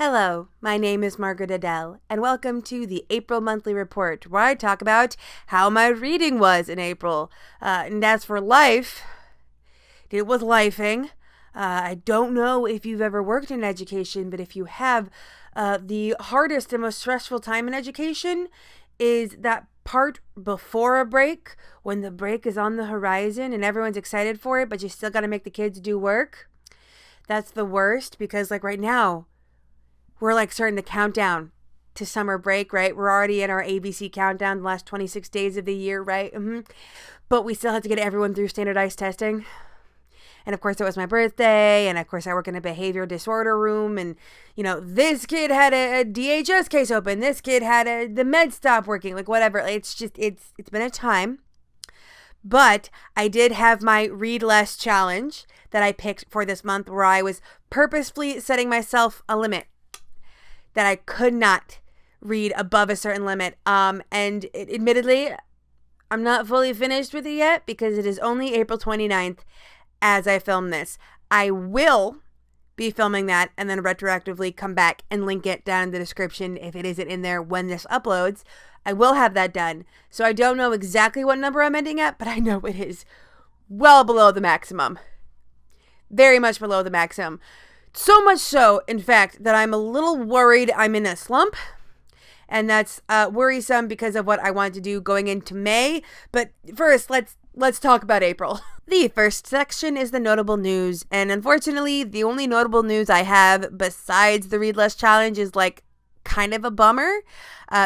Hello, my name is Margaret Adele, and welcome to the April Monthly Report, where I talk about how my reading was in April. And as for life, it was lifing. I don't know if you've ever worked in education, but if you have, the hardest and most stressful time in education is that part before a break, when the break is on the horizon and everyone's excited for it, but you still got to make the kids do work. That's the worst because, like, right now, we're starting to count down to summer break, right? We're already in our ABC countdown, the last 26 days of the year, right? But we still have to get everyone through standardized testing. And of course, it was my birthday. And of course, I work in a behavior disorder room. And, this kid had a DHS case open. This kid had the meds stop working, whatever. It's been a time. But I did have my read less challenge that I picked for this month, where I was purposefully setting myself a limit that I could not read above a certain limit. Admittedly, I'm not fully finished with it yet because it is only April 29th as I film this. I will be filming that and then retroactively come back and link it down in the description if it isn't in there when this uploads. I will have that done. So I don't know exactly what number I'm ending at, but I know it is well below the maximum. Very much below the maximum. So much so, in fact, that I'm a little worried I'm in a slump. And that's worrisome because of what I want to do going into May. But first, let's talk about April. The first section is the notable news. And unfortunately, the only notable news I have besides the Read Less Challenge is kind of a bummer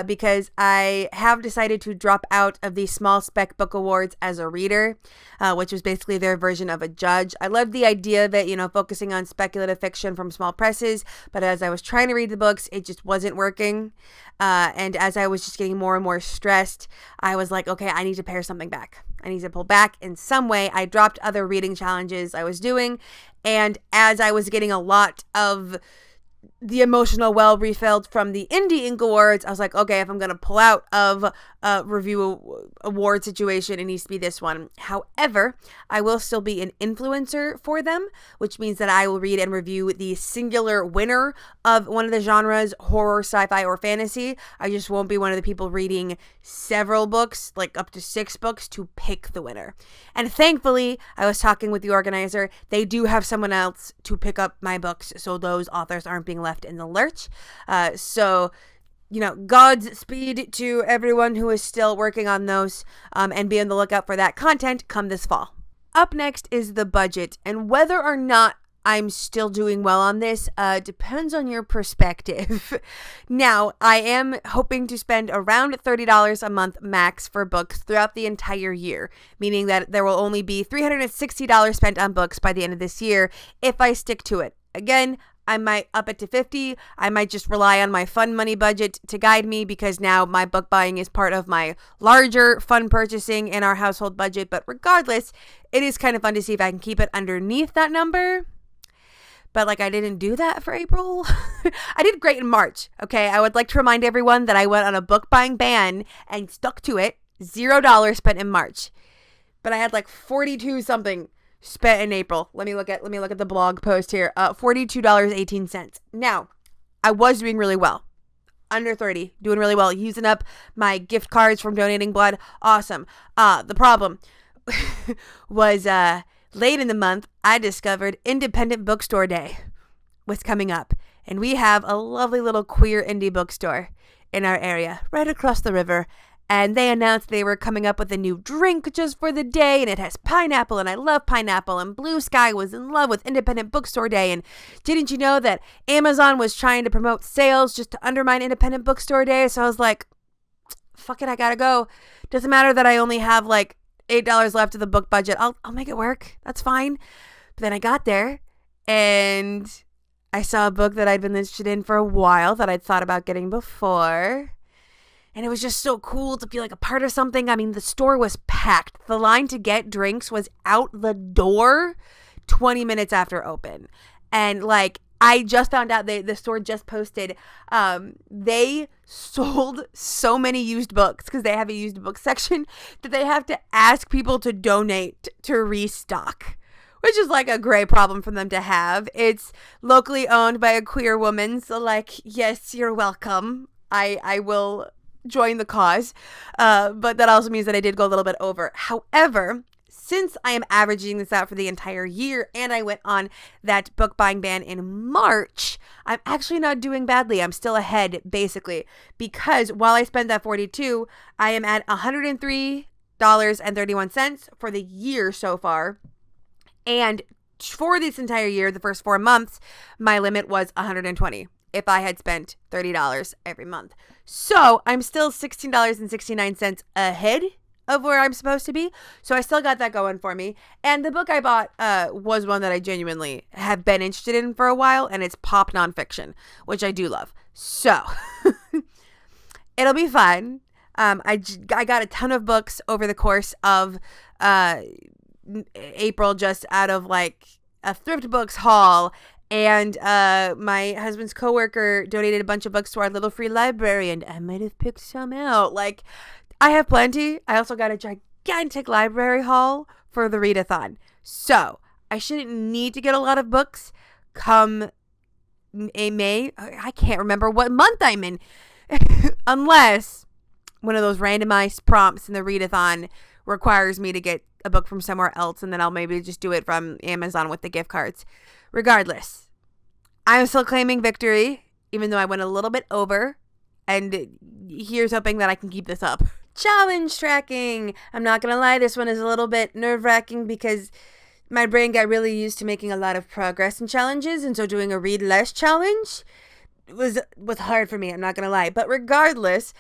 because I have decided to drop out of the Small Spec Book Awards as a reader, which was basically their version of a judge. I loved the idea of it, focusing on speculative fiction from small presses, but as I was trying to read the books, it just wasn't working. And as I was just getting more and more stressed, I was like, okay, I need to pare something back. I need to pull back in some way. I dropped other reading challenges I was doing, and as I was getting a lot of the emotional well refilled from the Indie Ink Awards, I was like, okay, if I'm going to pull out of a review award situation, it needs to be this one. However, I will still be an influencer for them, which means that I will read and review the singular winner of one of the genres, horror, sci-fi, or fantasy. I just won't be one of the people reading several books, up to 6 books, to pick the winner. And thankfully, I was talking with the organizer. They do have someone else to pick up my books, so those authors aren't being left in the lurch. Godspeed to everyone who is still working on those, and be on the lookout for that content come this fall. Up next is the budget, and whether or not I'm still doing well on this depends on your perspective. Now, I am hoping to spend around $30 a month max for books throughout the entire year, meaning that there will only be $360 spent on books by the end of this year if I stick to it. Again, I might up it to $50. I might just rely on my fun money budget to guide me because now my book buying is part of my larger fun purchasing in our household budget. But regardless, it is kind of fun to see if I can keep it underneath that number. But I didn't do that for April. I did great in March. Okay, I would like to remind everyone that I went on a book buying ban and stuck to it. $0 spent in March. But I had 42 something spent in April. Let me look at the blog post here. $42.18. Now, I was doing really well. Under 30, doing really well, using up my gift cards from donating blood. Awesome. The problem was late in the month, I discovered Independent Bookstore Day was coming up, and we have a lovely little queer indie bookstore in our area, right across the river. And they announced they were coming up with a new drink just for the day, and it has pineapple, and I love pineapple, and Blue Sky was in love with Independent Bookstore Day. And didn't you know that Amazon was trying to promote sales just to undermine Independent Bookstore Day? So I was like, fuck it, I gotta go. Doesn't matter that I only have $8 left of the book budget. I'll make it work. That's fine. But then I got there, and I saw a book that I'd been interested in for a while that I'd thought about getting before. And it was just so cool to feel like a part of something. I mean, the store was packed. The line to get drinks was out the door 20 minutes after open. And I just found out the store just posted, they sold so many used books because they have a used book section that they have to ask people to donate to restock, which is like a great problem for them to have. It's locally owned by a queer woman, so like, yes, you're welcome. I will join the cause, but that also means that I did go a little bit over. However, since I am averaging this out for the entire year and I went on that book buying ban in March, I'm actually not doing badly. I'm still ahead, basically, because while I spent that $42, I am at $103.31 for the year so far. And for this entire year, the first 4 months, my limit was $120 if I had spent $30 every month. So I'm still $16.69 ahead of where I'm supposed to be. So I still got that going for me. And the book I bought was one that I genuinely have been interested in for a while, and it's pop nonfiction, which I do love. So it'll be fun. I got a ton of books over the course of April, just out of like a thrift books haul. And my husband's coworker donated a bunch of books to our little free library, and I might have picked some out. Like, I have plenty. I also got a gigantic library haul for the readathon. So I shouldn't need to get a lot of books come May. I can't remember what month I'm in. Unless one of those randomized prompts in the readathon requires me to get a book from somewhere else, and then I'll maybe just do it from Amazon with the gift cards. Regardless, I'm still claiming victory, even though I went a little bit over. And here's hoping that I can keep this up. Challenge tracking. I'm not going to lie, this one is a little bit nerve-wracking because my brain got really used to making a lot of progress in challenges, and so doing a read less challenge was hard for me, I'm not going to lie. But regardless,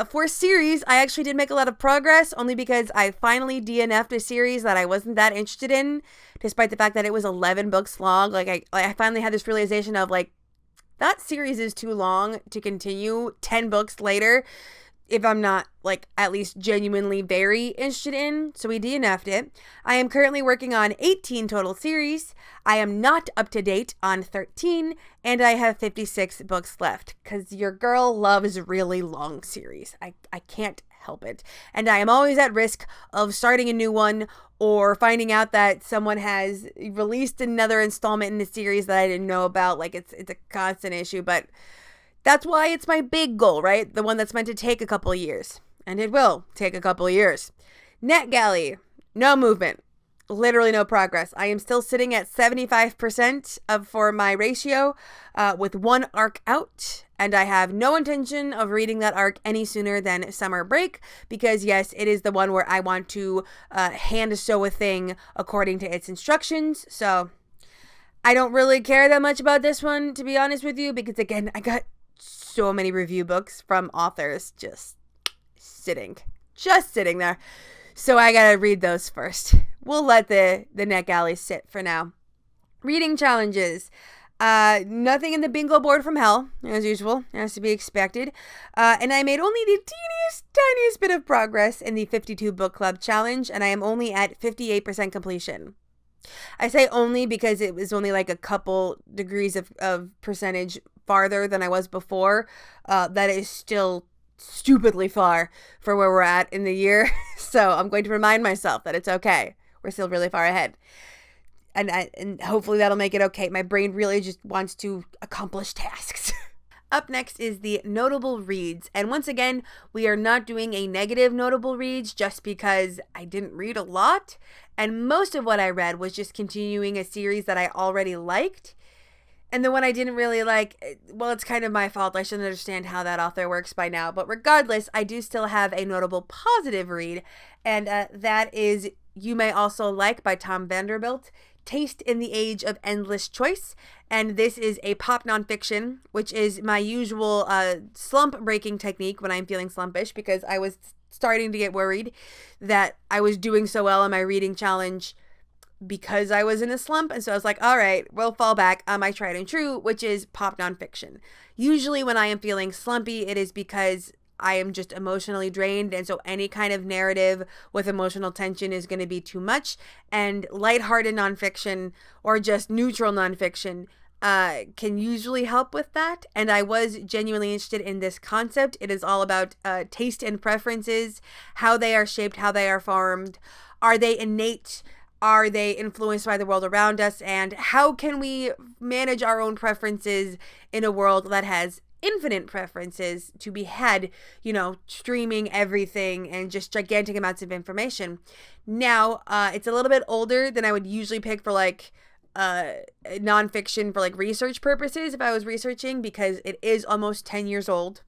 for series, I actually did make a lot of progress, only because I finally DNF'd a series that I wasn't that interested in, despite the fact that it was 11 books long. Like, I finally had this realization of, like, that series is too long to continue 10 books later if I'm not, like, at least genuinely very interested in. So we DNF'd it. I am currently working on 18 total series. I am not up to date on 13, and I have 56 books left, because your girl loves really long series. I can't help it. And I am always at risk of starting a new one or finding out that someone has released another installment in the series that I didn't know about. Like, it's a constant issue, but that's why it's my big goal, right? The one that's meant to take a couple of years. And it will take a couple of years. NetGalley, no movement. Literally no progress. I am still sitting at 75% for my ratio with one arc out. And I have no intention of reading that arc any sooner than summer break. Because yes, it is the one where I want to hand sew a thing according to its instructions. So I don't really care that much about this one, to be honest with you. Because again, I got so many review books from authors just sitting there. So I gotta read those first. We'll let the NetGalley sit for now. Reading challenges. Nothing in the bingo board from hell, as usual, as to be expected. And I made only the tiniest bit of progress in the 52 book club challenge, and I am only at 58% completion. I say only because it was only like a couple degrees of percentage farther than I was before. That is still stupidly far for where we're at in the year. So I'm going to remind myself that it's okay. We're still really far ahead. And hopefully that'll make it okay. My brain really just wants to accomplish tasks. Up next is the notable reads. And once again, we are not doing a negative notable reads just because I didn't read a lot. And most of what I read was just continuing a series that I already liked. And the one I didn't really like, well, it's kind of my fault. I should understand how that author works by now. But regardless, I do still have a notable positive read. And that is You May Also Like by Tom Vanderbilt. Taste in the Age of Endless Choice. And this is a pop nonfiction, which is my usual slump breaking technique when I'm feeling slumpish, because I was starting to get worried that I was doing so well on my reading challenge because I was in a slump. And so I was like, all right, we'll fall back on my tried and true, which is pop nonfiction. Usually when I am feeling slumpy, it is because I am just emotionally drained, and so any kind of narrative with emotional tension is going to be too much. And lighthearted nonfiction or just neutral nonfiction can usually help with that. And I was genuinely interested in this concept. It is all about taste and preferences, how they are shaped, how they are formed. Are they innate? are they influenced by the world around us? And how can we manage our own preferences in a world that has infinite preferences to be had, streaming everything and just gigantic amounts of information? Now, it's a little bit older than I would usually pick for nonfiction for research purposes if I was researching, because it is almost 10 years old.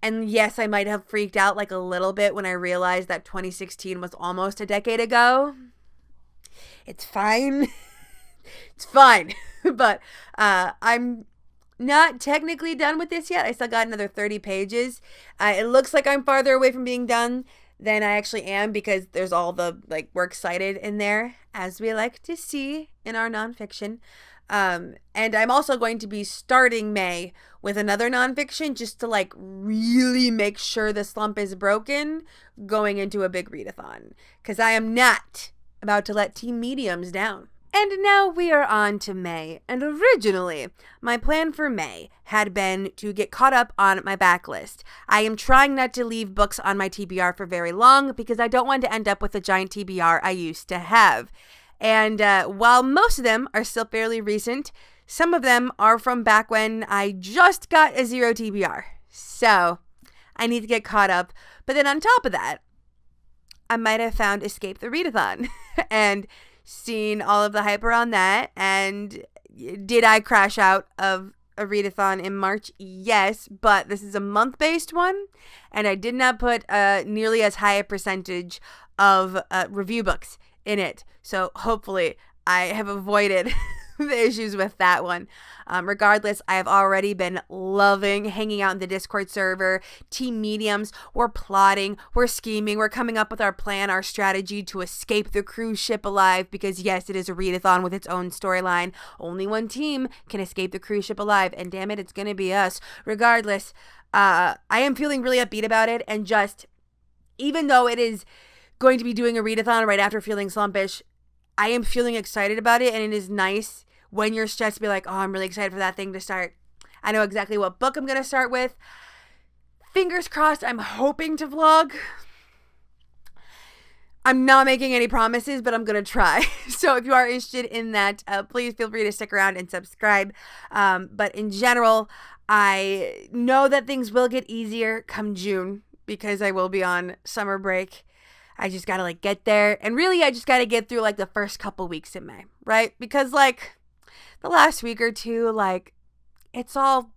And yes, I might have freaked out a little bit when I realized that 2016 was almost a decade ago. It's fine. It's fine. But I'm not technically done with this yet. I still got another 30 pages. It looks like I'm farther away from being done than I actually am, because there's all the works cited in there, as we like to see in our nonfiction. And I'm also going to be starting May with another nonfiction just to really make sure the slump is broken going into a big readathon, because I am not about to let Team Mediums down. And now we are on to May, and originally, my plan for May had been to get caught up on my backlist. I am trying not to leave books on my TBR for very long, because I don't want to end up with the giant TBR I used to have. And while most of them are still fairly recent, some of them are from back when I just got a 0 TBR. So, I need to get caught up. But then on top of that, I might have found Escape the Readathon and seen all of the hype around that. And did I crash out of a readathon in March? Yes, but this is a month-based one, and I did not put nearly as high a percentage of review books in it. So hopefully I have avoided the issues with that one. Regardless, I have already been loving hanging out in the Discord server. Team Mediums, we're plotting, we're scheming, we're coming up with our plan, our strategy to escape the cruise ship alive, because yes, it is a readathon with its own storyline. Only one team can escape the cruise ship alive, and damn it, it's gonna be us. Regardless, I am feeling really upbeat about it, and just, even though it is going to be doing a readathon right after feeling slumpish, I am feeling excited about it, and it is nice when you're stressed to be like, oh, I'm really excited for that thing to start. I know exactly what book I'm going to start with. Fingers crossed, I'm hoping to vlog. I'm not making any promises, but I'm going to try. So if you are interested in that, please feel free to stick around and subscribe. But in general, I know that things will get easier come June, because I will be on summer break. I just got to get there. And really, I just got to get through the first couple weeks in May, right? Because the last week or two, it's all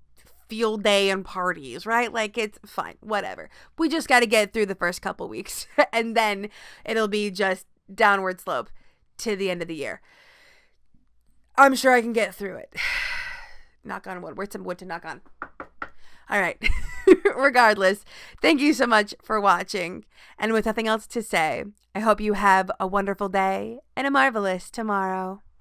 field day and parties, right? It's fine, whatever. We just got to get through the first couple weeks, and then it'll be just downward slope to the end of the year. I'm sure I can get through it. Knock on wood. Where's some wood to knock on? All right. Regardless, thank you so much for watching. And with nothing else to say, I hope you have a wonderful day and a marvelous tomorrow.